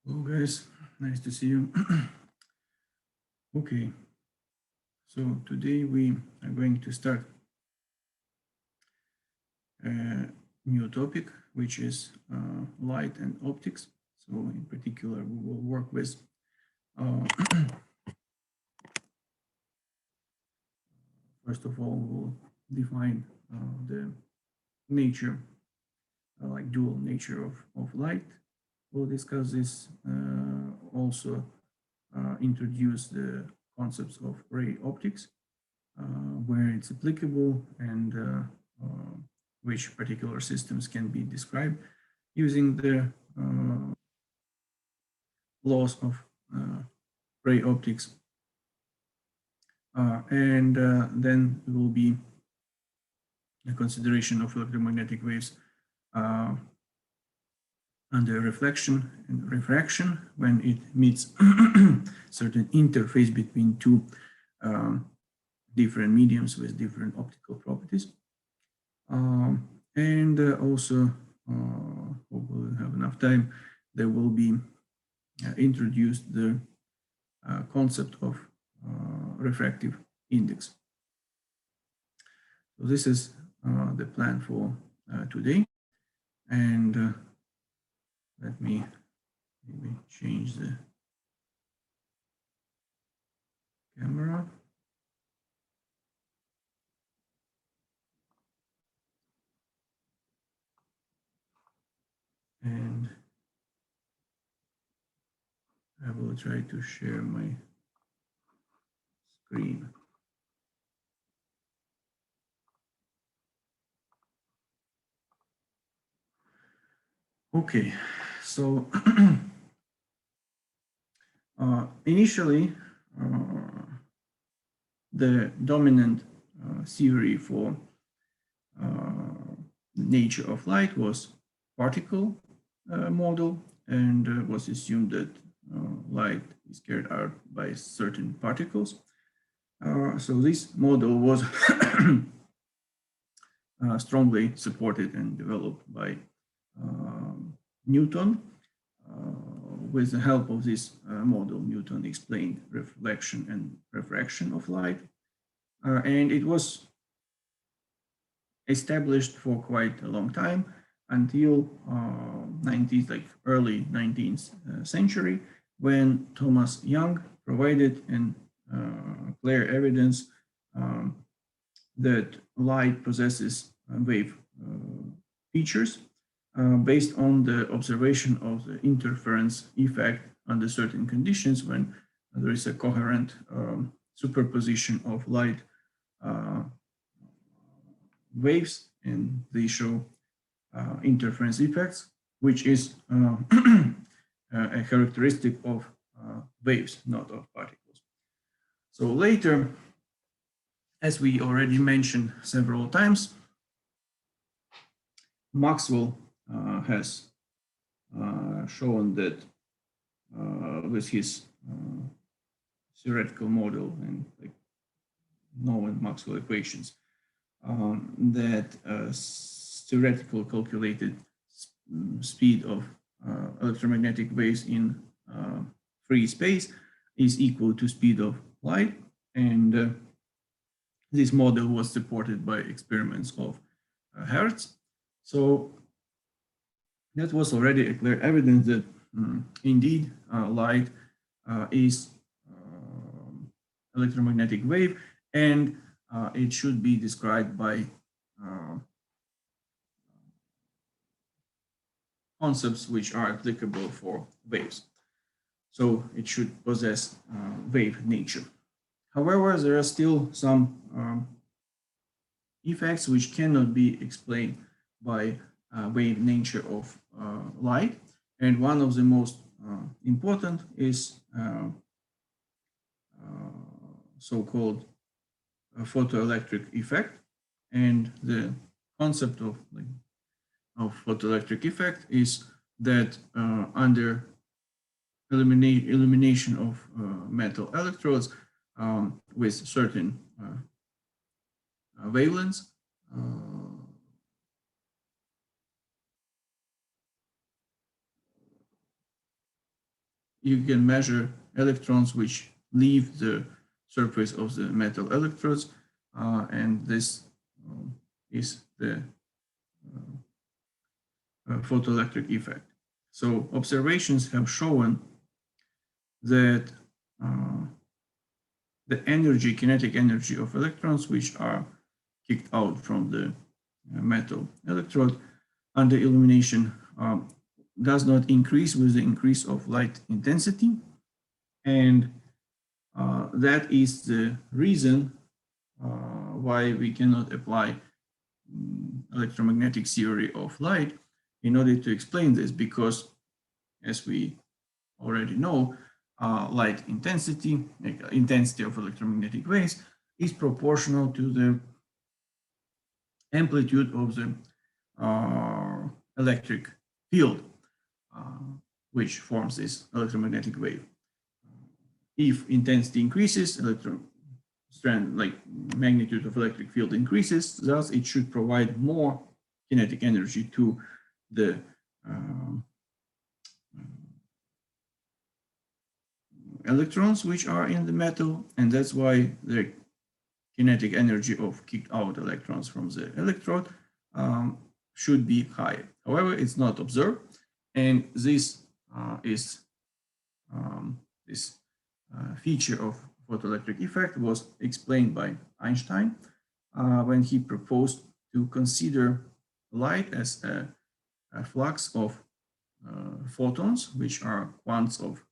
Hello guys, nice to see you. Okay, so today we are going to start a new topic, which is light and optics. So in particular, we will work with first of all, we'll define the nature, like dual nature of light. We'll discuss this, also introduce the concepts of ray optics, where it's applicable, and which particular systems can be described using the laws of ray optics. And then it will be a consideration of electromagnetic waves under reflection and refraction when it meets certain interface between two different mediums with different optical properties. And also, hopefully we'll have enough time, there will be introduced the concept of refractive index. So this is the plan for today. And let me maybe change the camera. And I will try to share my screen. Okay, so initially, the dominant theory for the nature of light was particle model, and was assumed that light is carried out by certain particles. So this model was strongly supported and developed by Newton. With the help of this model, Newton explained reflection and refraction of light. And it was established for quite a long time until early 19th century, when Thomas Young provided an clear evidence that light possesses wave features based on the observation of the interference effect under certain conditions when there is a coherent superposition of light waves, and they show interference effects, which is a characteristic of waves, not of particles. So later, as we already mentioned several times, Maxwell has shown that with his theoretical model and known Maxwell equations, that theoretical calculated speed of electromagnetic waves in free space is equal to speed of light, and this model was supported by experiments of Hertz. So that was already a clear evidence that indeed light is electromagnetic wave, and it should be described by concepts which are applicable for waves. So it should possess wave nature. However, there are still some effects which cannot be explained by wave nature of light. And one of the most important is so-called photoelectric effect. And the concept of photoelectric effect is that under illumination of metal electrodes with certain wavelengths, you can measure electrons which leave the surface of the metal electrodes, and this is the photoelectric effect. So observations have shown that the energy, kinetic energy of electrons, which are kicked out from the metal electrode under illumination, does not increase with the increase of light intensity. And that is the reason why we cannot apply electromagnetic theory of light in order to explain this, because as we already know, light intensity, intensity of electromagnetic waves is proportional to the amplitude of the electric field, which forms this electromagnetic wave. If intensity increases, magnitude of electric field increases, thus it should provide more kinetic energy to the electrons which are in the metal, and that's why the kinetic energy of kicked out electrons from the electrode should be higher. However, it's not observed, and this is this feature of photoelectric effect was explained by Einstein when he proposed to consider light as a flux of photons, which are quants of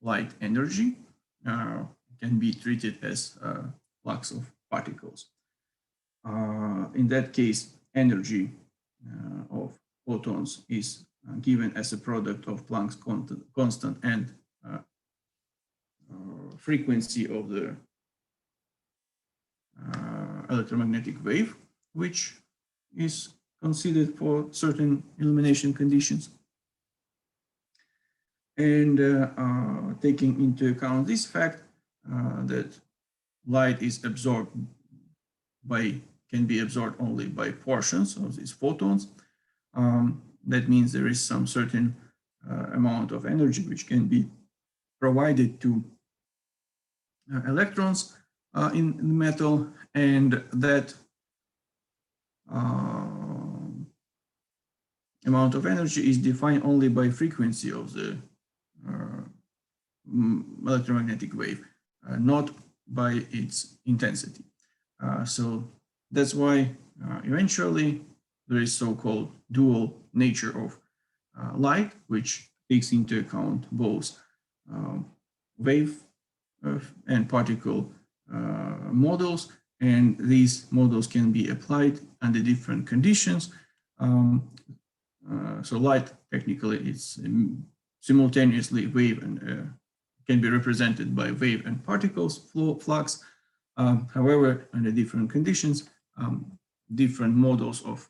light energy, can be treated as a flux of particles. In that case, energy of photons is given as a product of Planck's constant and frequency of the electromagnetic wave, which is considered for certain illumination conditions. And taking into account this fact that light is absorbed can be absorbed only by portions of these photons, that means there is some certain amount of energy which can be provided to electrons in the metal, and that amount of energy is defined only by frequency of the electromagnetic wave, not by its intensity. So that's why eventually there is so-called dual nature of light, which takes into account both wave and particle models, and these models can be applied under different conditions. So light technically is simultaneously wave and can be represented by wave and particles flux. However, under different conditions, different models of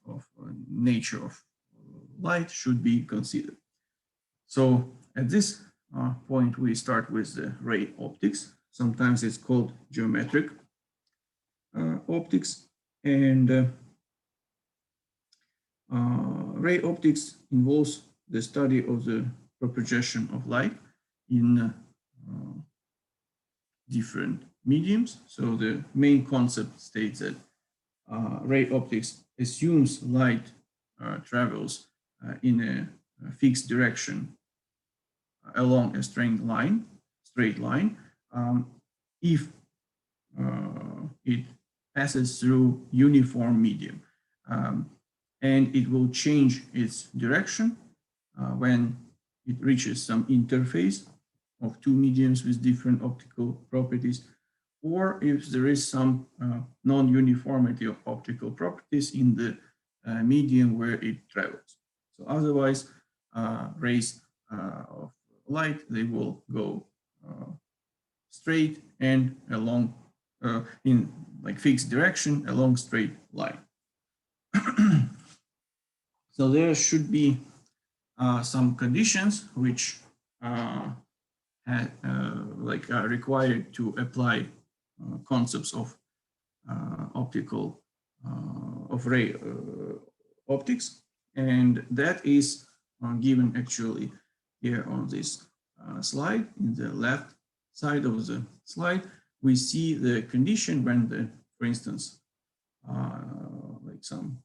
nature of light should be considered. So at this point, we start with the ray optics. Sometimes it's called geometric optics, and ray optics involves the study of the propagation of light in different mediums. So the main concept states that ray optics assumes light travels in a fixed direction along a straight line, if it passes through uniform medium, and it will change its direction when it reaches some interface of two mediums with different optical properties, or if there is some non-uniformity of optical properties in the medium where it travels. So otherwise, rays of light, they will go straight and along in like fixed direction along straight line. So there should be some conditions which are required to apply concepts of optical of ray optics, and that is given actually here on this slide, in the left side of the slide, we see the condition when the, for instance, like some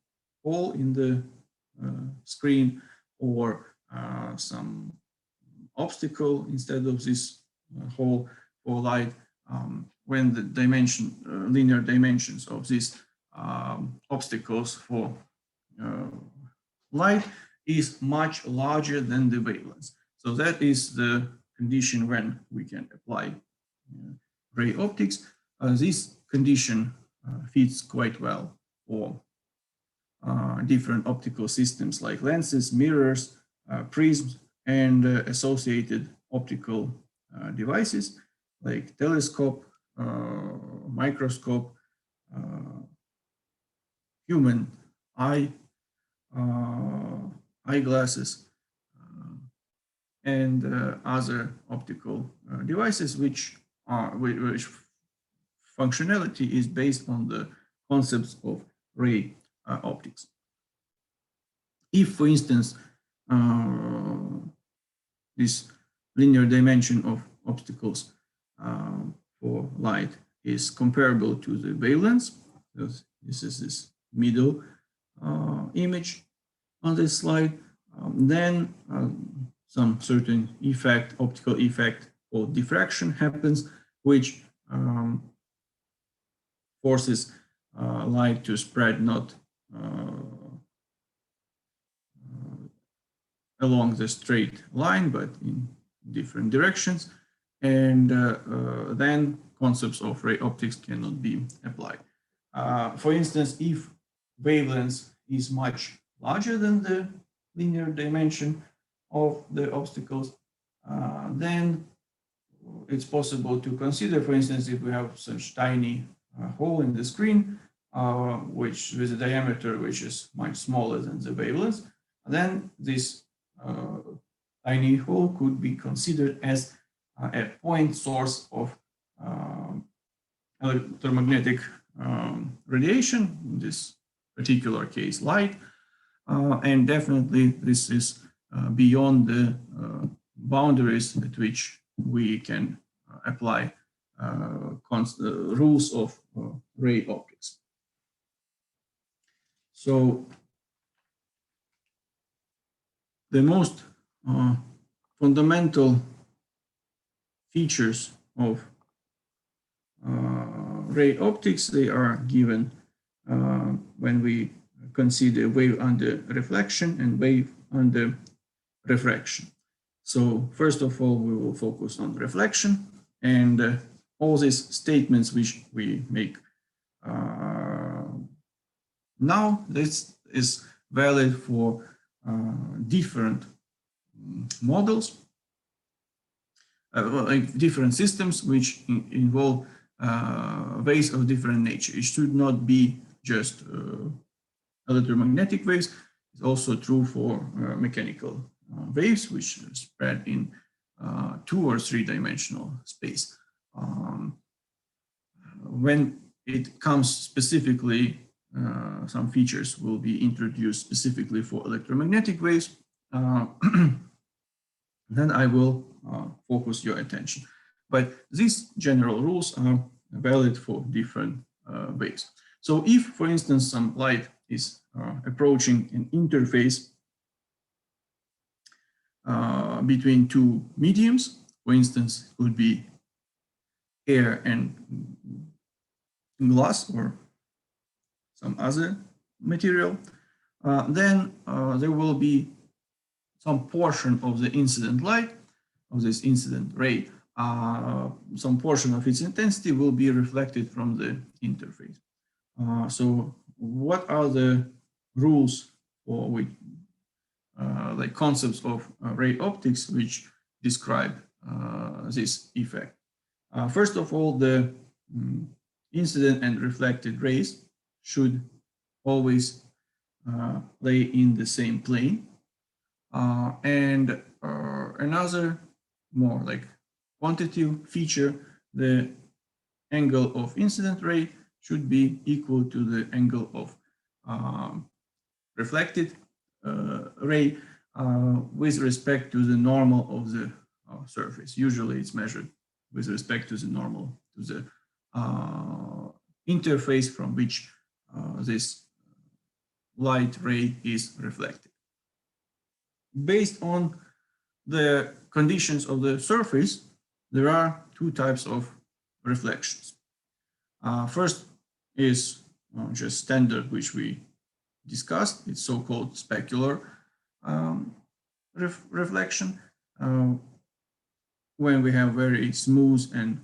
hole in the screen, or some obstacle instead of this hole for light, when the linear dimensions of these obstacles for light is much larger than the wavelengths. So that is the condition when we can apply ray optics. This condition fits quite well for different optical systems like lenses, mirrors, prisms, and associated optical devices like telescope, microscope, human eye, eyeglasses, and other optical devices which functionality is based on the concepts of ray optics. If, for instance, this linear dimension of obstacles for light is comparable to the wavelengths, this is this middle image on this slide, then some certain effect, optical effect or diffraction happens, which forces light to spread not along the straight line, but in different directions. And then concepts of ray optics cannot be applied. For instance, if wavelength is much larger than the linear dimension of the obstacles, then it's possible to consider, for instance, if we have such tiny hole in the screen, which with a diameter which is much smaller than the wavelength, then this tiny hole could be considered as a point source of electromagnetic radiation, in this particular case light, and definitely this is beyond the boundaries at which we can apply rules of ray optics. So the most fundamental features of ray optics, they are given when we consider wave under reflection and wave under refraction. So first of all, we will focus on reflection, and all these statements which we make now, this is valid for different models, like different systems which involve waves of different nature. It should not be just electromagnetic waves. It's also true for mechanical waves, which spread in 2 or 3 dimensional space. When it comes specifically, some features will be introduced specifically for electromagnetic waves, then I will focus your attention. But these general rules are valid for different waves. So if, for instance, some light is approaching an interface between 2 mediums, for instance, it would be air and glass or some other material, then there will be some portion of the incident light, of this incident ray, some portion of its intensity will be reflected from the interface. So what are the rules for which, like concepts of ray optics which describe this effect? First of all, the incident and reflected rays should always lay in the same plane. And another more like quantitative feature, the angle of incident ray should be equal to the angle of reflected ray with respect to the normal of the surface. Usually it's measured with respect to the normal, to the interface from which this light ray is reflected. Based on the conditions of the surface, there are two types of reflections. First is just standard, which we discussed. It's so-called specular reflection, when we have very smooth and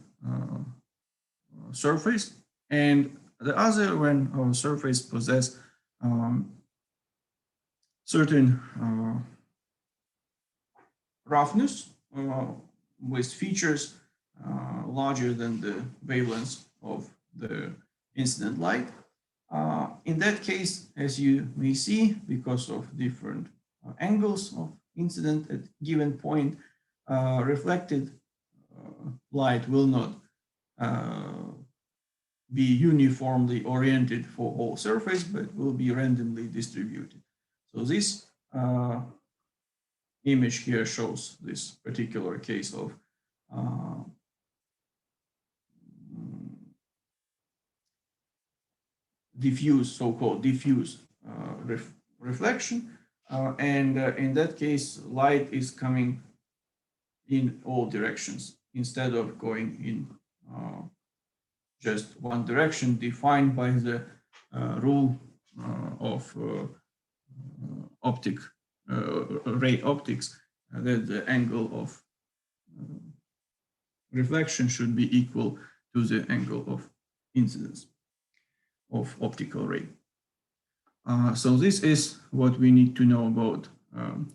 surface, and the other when our surface possess certain roughness with features larger than the wavelengths of the incident light. In that case, as you may see, because of different angles of incident at given point, reflected light will not be uniformly oriented for all surface, but will be randomly distributed. So this image here shows this particular case of diffuse, so-called diffuse reflection. And in that case, light is coming in all directions instead of going in just one direction defined by the rule of ray optics, that the angle of reflection should be equal to the angle of incidence of optical ray. So this is what we need to know about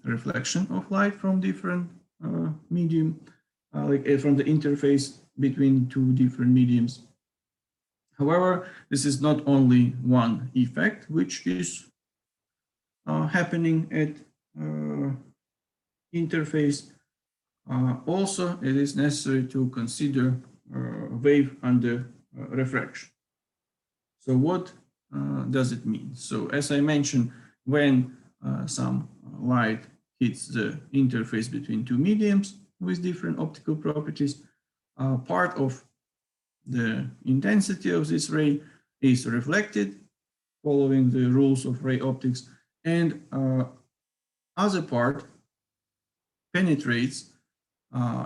reflection of light from different medium, like from the interface between two different mediums. However, this is not only one effect which is happening at interface. Also, it is necessary to consider wave under refraction. So what does it mean? So as I mentioned, when some light hits the interface between two mediums with different optical properties, part of the intensity of this ray is reflected following the rules of ray optics, and other part penetrates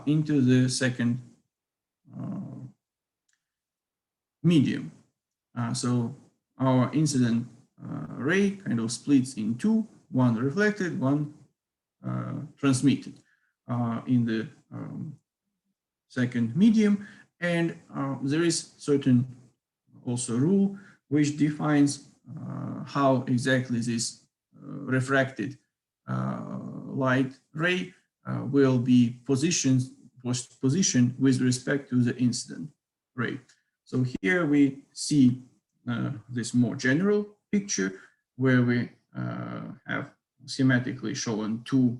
into the second medium. So our incident ray kind of splits in two, one reflected, one transmitted in the second medium. And there is certain also rule which defines how exactly this refracted light ray will be positioned with respect to the incident ray. So here we see this more general picture where we have schematically shown two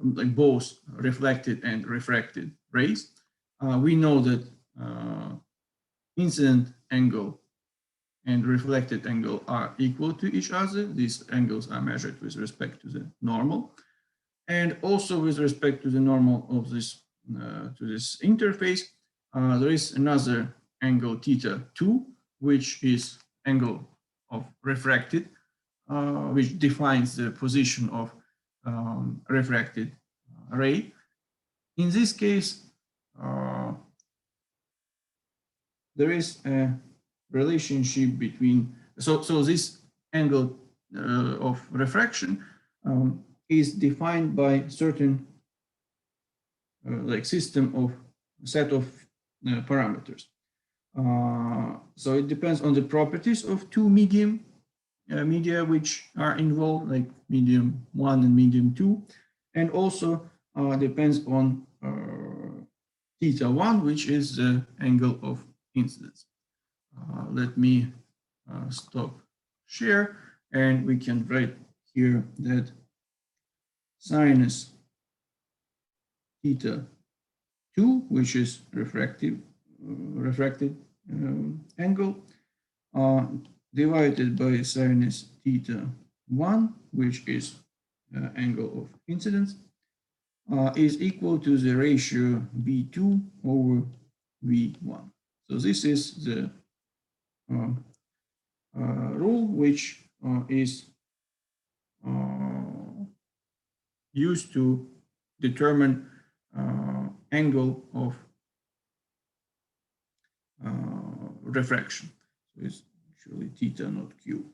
like both reflected and refracted rays. We know that incident angle and reflected angle are equal to each other. These angles are measured with respect to the normal, and also with respect to the normal of this to this interface. There is another angle θ2, which is angle of refracted, which defines the position of refracted ray. In this case, there is a relationship between, so this angle of refraction is defined by certain like system of set of parameters. So it depends on the properties of two media which are involved, like medium 1 and medium 2, and also depends on θ1, which is the angle of incidence. Let me stop share, and we can write here that sinus θ2, which is refracted angle, divided by sinus θ1, which is angle of incidence, is equal to the ratio V2 over V1. So this is the rule which is used to determine angle of refraction. So it's actually theta, not Q.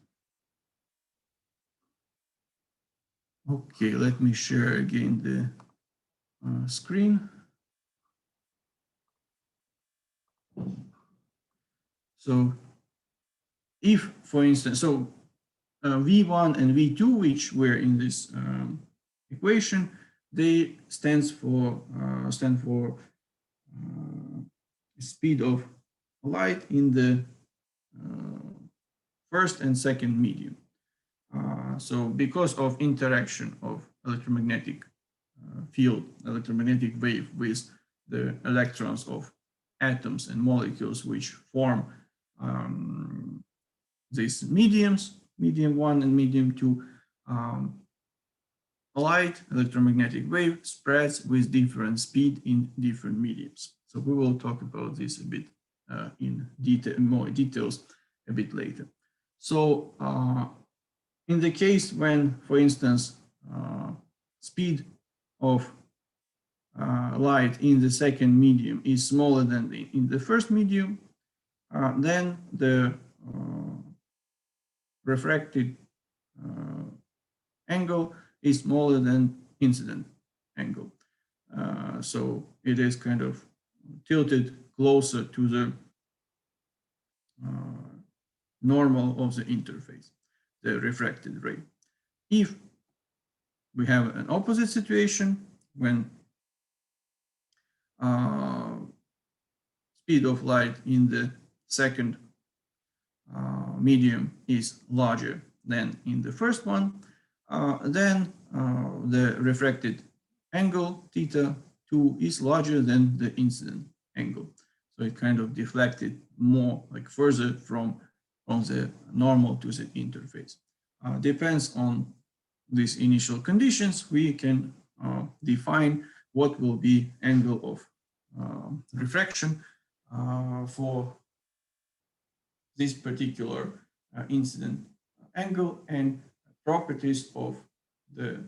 Okay, let me share again the screen. So if, for instance, so V1 and V2, which were in this equation, they stand for speed of light in the first and second medium. So because of interaction of electromagnetic field, electromagnetic wave with the electrons of atoms and molecules which form these mediums, medium 1 and medium 2, light electromagnetic wave spreads with different speed in different mediums. So we will talk about this a bit in detail, more details a bit later. So in the case when, for instance, speed of light in the second medium is smaller than in the first medium, then the refracted angle is smaller than incident angle. So it is kind of tilted closer to the normal of the interface, the refracted ray. If we have an opposite situation when speed of light in the second medium is larger than in the first one, then the refracted angle theta 2 is larger than the incident angle. So it kind of deflected more, like further from the normal to the interface. Depends on these initial conditions, we can define what will be angle of refraction for this particular incident angle and properties of the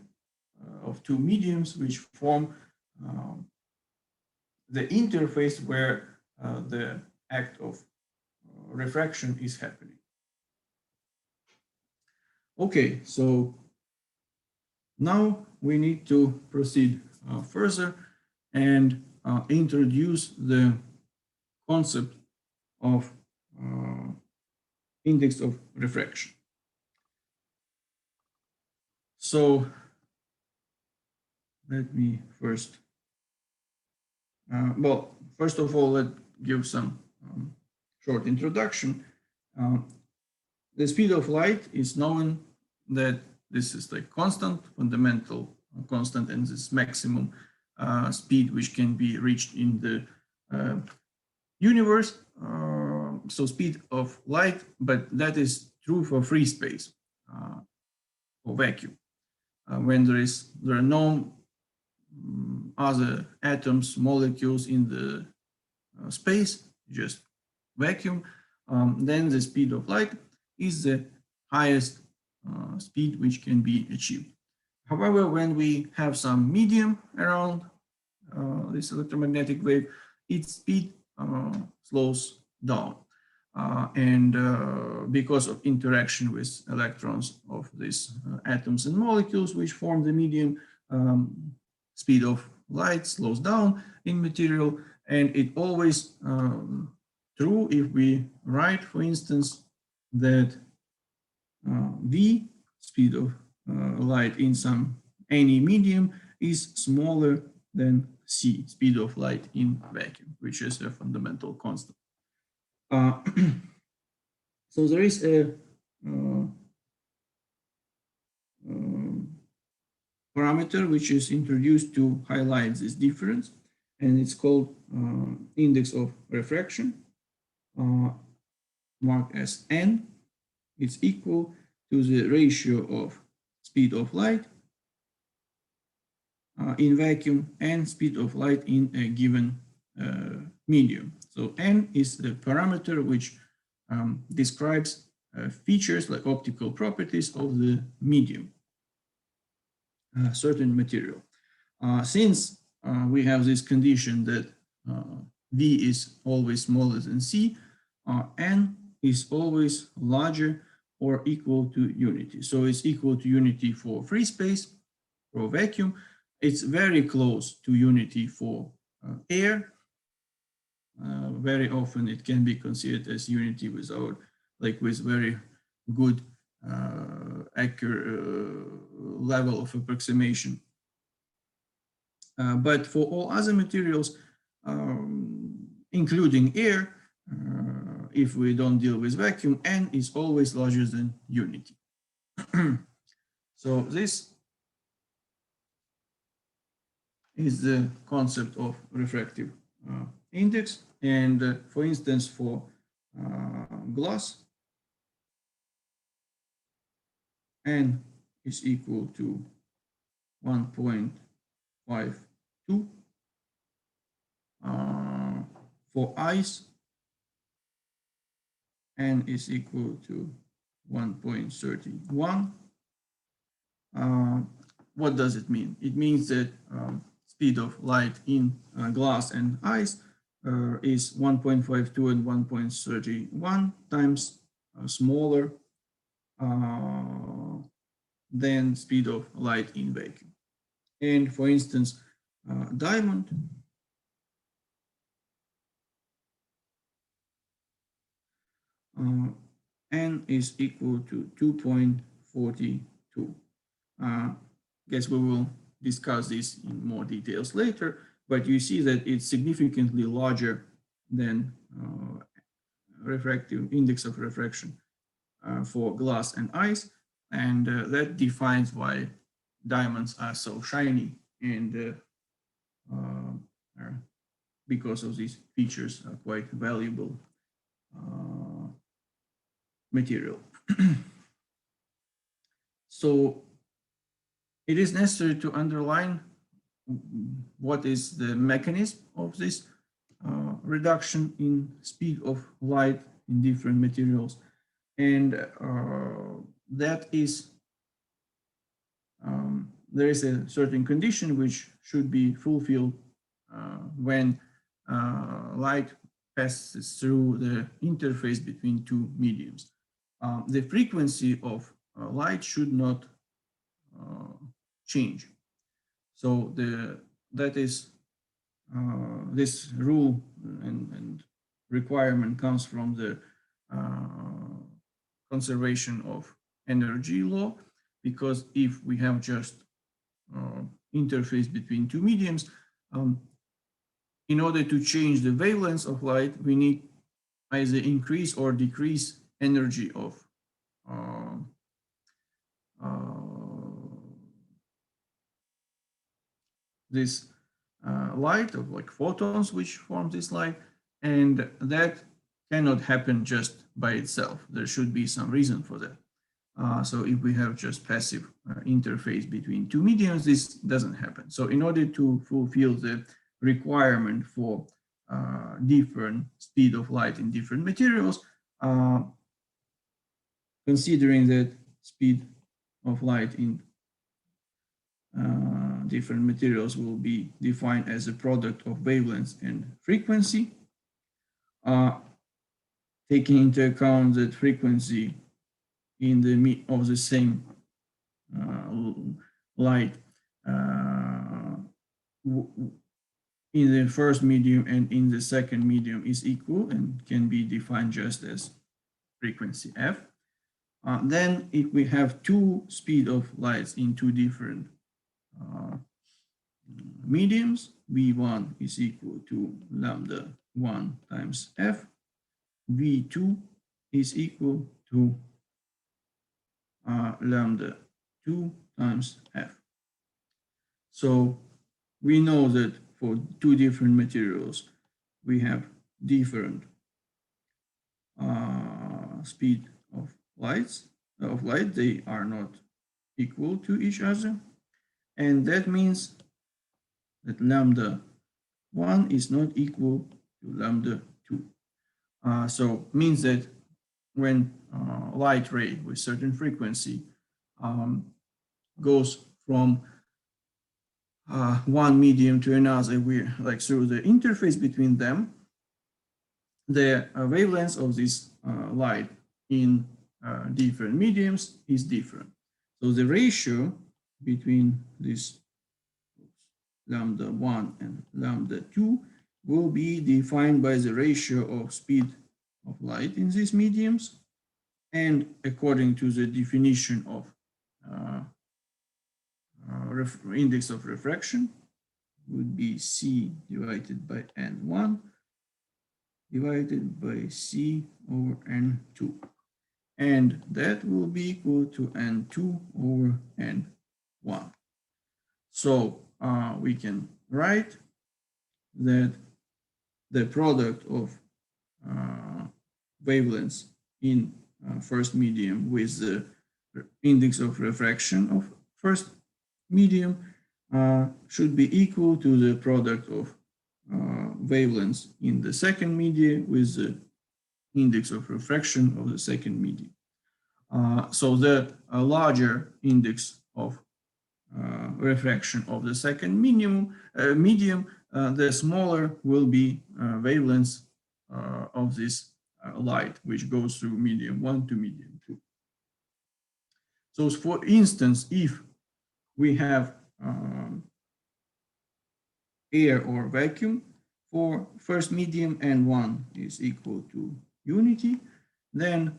of two mediums which form the interface where the act of refraction is happening. Okay, so now we need to proceed further and introduce the concept of index of refraction. So let me first, well, first of all, let's give some short introduction. The speed of light is known that this is like constant, fundamental constant, and this maximum speed which can be reached in the universe. So speed of light, but that is true for free space or vacuum. When there are no other atoms, molecules in the space, just vacuum, then the speed of light is the highest speed which can be achieved. However, when we have some medium around this electromagnetic wave, its speed slows down. Because of interaction with electrons of these atoms and molecules which form the medium, speed of light slows down in material, and it always true if we write, for instance, that v, speed of light in any medium, is smaller than c, speed of light in vacuum, which is a fundamental constant. So there is a parameter which is introduced to highlight this difference, and it's called index of refraction, marked as n. It's equal to the ratio of speed of light in vacuum and speed of light in a given medium. So n is the parameter which describes features like optical properties of the medium, certain material. Since we have this condition that V is always smaller than C, n is always larger or equal to unity. So it's equal to unity for free space, for vacuum. It's very close to unity for air. Very often it can be considered as unity without, like with very good accurate level of approximation. But for all other materials, including air, if we don't deal with vacuum, n is always larger than unity. So this is the concept of refractive index. And for instance, for glass, n is equal to 1.52. For ice, n is equal to 1.31. What does it mean? It means that speed of light in glass and ice is 1.52 and 1.31 times smaller than speed of light in vacuum. And for instance, diamond n is equal to 2.42. Guess we will discuss this in more details later, but you see that it's significantly larger than refractive index of refraction for glass and ice, and that defines why diamonds are so shiny, and because of these features are quite valuable material. So it is necessary to underline what is the mechanism of this reduction in speed of light in different materials. And that is, there is a certain condition which should be fulfilled when light passes through the interface between two mediums. The frequency of light should not change. So that is this rule and requirement comes from the conservation of energy law, because if we have just interface between two mediums, in order to change the wavelength of light, we need either increase or decrease energy of this light, of like photons which form this light, and that cannot happen just by itself. There should be some reason for that. So if we have just passive interface between two mediums, this doesn't happen. So in order to fulfill the requirement for different speed of light in different materials, considering that speed of light in different materials will be defined as a product of wavelengths and frequency, taking into account that frequency in the of the same light in the first medium and in the second medium is equal and can be defined just as frequency f. Then if we have two speed of lights in two different mediums, V1 is equal to lambda 1 times f, V2 is equal to lambda 2 times f. So we know that for two different materials, we have different speed of light. They are not equal to each other. And that means that lambda 1 is not equal to lambda 2. So means that when light ray with certain frequency goes from one medium to another, we like through the interface between them, the wavelength of this light in different mediums is different. So the ratio between this lambda 1 and lambda 2 will be defined by the ratio of speed of light in these mediums, and according to the definition of index of refraction would be C divided by N1 divided by C over N2. And that will be equal to N2 over N1. So we can write that the product of wavelengths in first medium with the index of refraction of first medium should be equal to the product of wavelengths in the second medium with the index of refraction of the second medium. So the larger index of refraction of the second medium, the smaller will be wavelengths of this light, which goes through medium 1 to medium 2. So for instance, if we have air or vacuum for first medium and 1 is equal to unity, then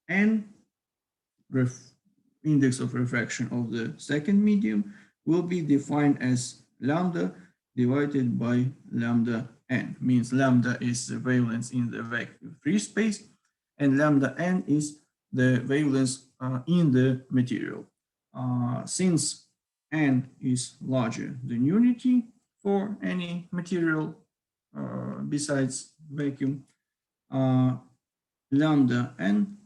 n index of refraction of the second medium will be defined as lambda divided by lambda n, means lambda is the wavelength in the vacuum free space and lambda n is the wavelength in the material. Since n is larger than unity for any material besides vacuum, lambda n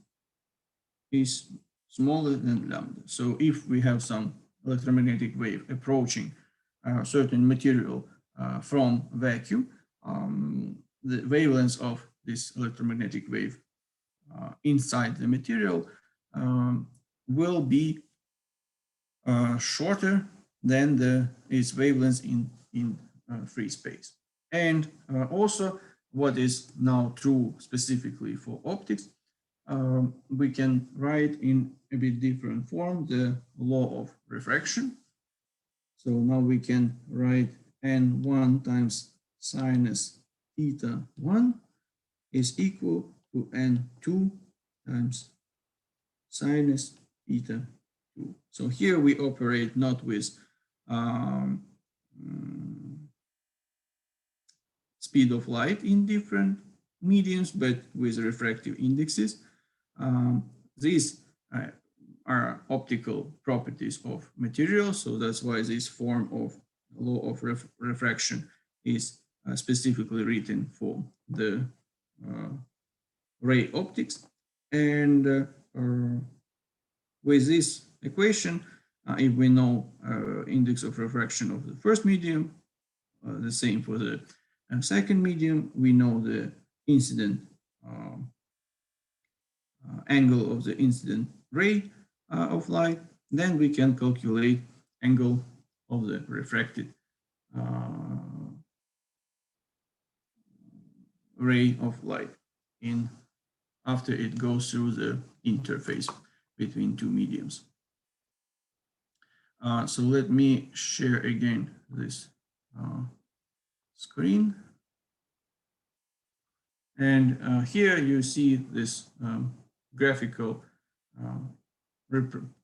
is smaller than lambda. So if we have some electromagnetic wave approaching a certain material from vacuum, the wavelength of this electromagnetic wave inside the material will be shorter than its wavelength in free space. And also what is now true specifically for optics, we can write in a bit different form the law of refraction. So now we can write n1 times sinus theta 1 is equal to n2 times sinus theta 2. So here we operate not with speed of light in different mediums, but with refractive indexes. These are optical properties of materials, so that's why this form of law of refraction is specifically written for the ray optics. And with this equation, if we know index of refraction of the first medium, the same for the second medium, we know the incident angle of the incident ray of light, then we can calculate angle of the refracted ray of light after it goes through the interface between two mediums. So let me share again this screen. And here you see this graphical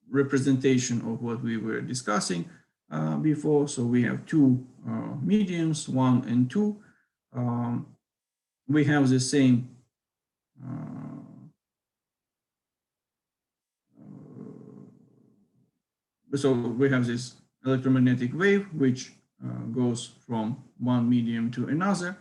representation of what we were discussing before. So we have two mediums, 1 and 2. We have the same so we have this electromagnetic wave which goes from one medium to another.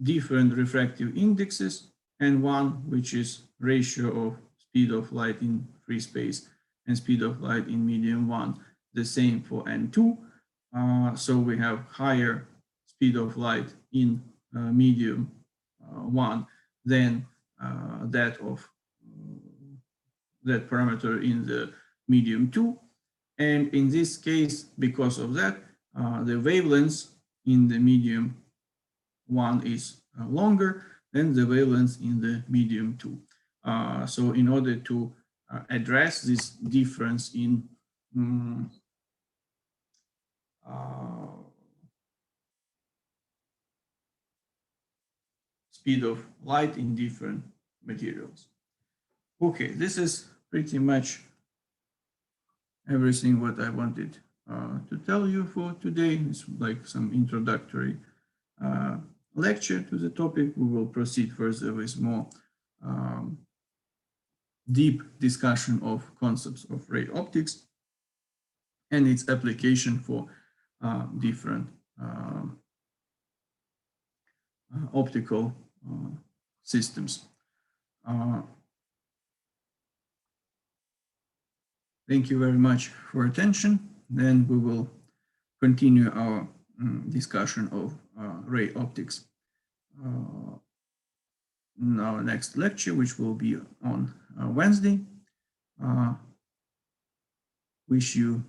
Different refractive indexes, and one which is ratio of speed of light in free space and speed of light in medium 1. the same for N2. So we have higher speed of light in medium 1 than that of that parameter in the medium 2. And in this case, because of that, the wavelength in the medium 1 is longer than the wavelength in the medium 2. So in order to address this difference in speed of light in different materials. Okay, this is pretty much everything what I wanted to tell you for today. It's like some introductory lecture to the topic. We will proceed further with more deep discussion of concepts of ray optics and its application for different optical systems. Thank you very much for attention. Then we will continue our discussion of ray optics in our next lecture, which will be on Wednesday. Wish you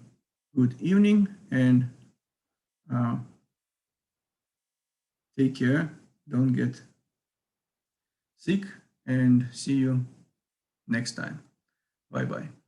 good evening and take care. Don't get sick and see you next time. Bye-bye.